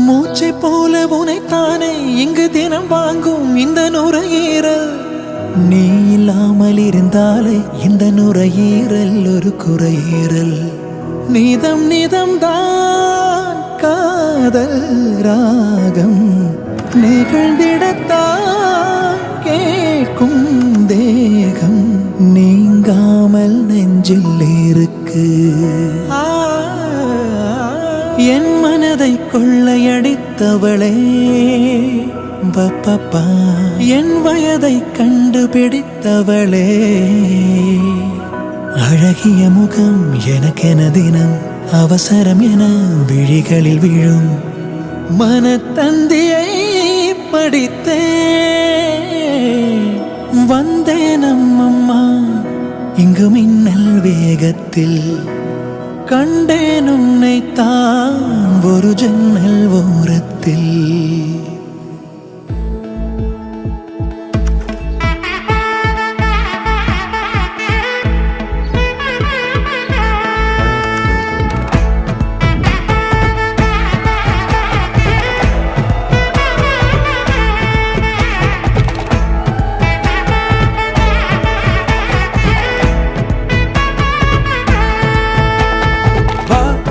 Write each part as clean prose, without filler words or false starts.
மூச்சை போல உனைத்தானே இங்கு தினம் வாங்கும் இந்த நுரையீரல். நீ இல்லாமல் இருந்தாலே இந்த நுரையீரல் ஒரு குறையீரல். நிதம் நிதம் தான் காதல் ராகம் நிகழ்ந்திடத்தான் கேட்கும் தேகம் நீங்காமல் நெஞ்சில் இருக்கு. என் மனதை கொள்ளையடித்தவளே வப்பப்பா, என் வயதை கண்டுபிடித்தவளே. அழகிய முகம் எனக்கென தினம் அவசரம் என விழிகளில் விழும் மனத்தந்தியை படித்தே வந்தேனம் அம்மா இங்கு மின்னல் வேகத்தில். கண்டேன் உன்னைத்தான் ஒரு ஜன்னல் ஓரத்தில்.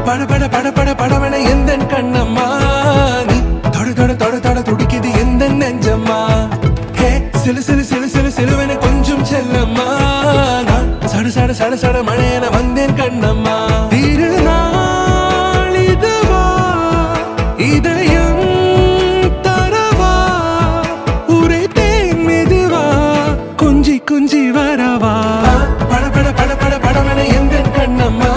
பட பட பட பட படவன எந்த கண்ணம்மா, நீ தொட தொட தொட தொட துடிக்குது எந்த நெஞ்சம்மா. ஹே சிலு சிலு சிலு சிலு சிலுவன கொஞ்சம் செல்லம்மா, நான் சட சட சட சட மழையன வந்தேன் கண்ணம்மா. திருநாள் இதுவா இதயம் தரவா உரைத்தேன் மெதுவா குஞ்சி குஞ்சி வரவா. பட பட பட பட படவன எந்த கண்ணம்மா,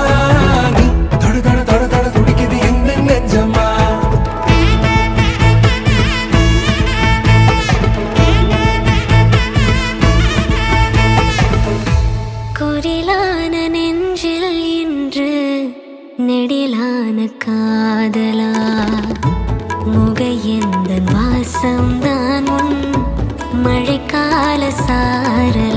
குரிலான நெஞ்சில் இன்று நெடிலான காதலா. முகையெந்த வாசம்தான் உன் மழைக்கால சாரல்.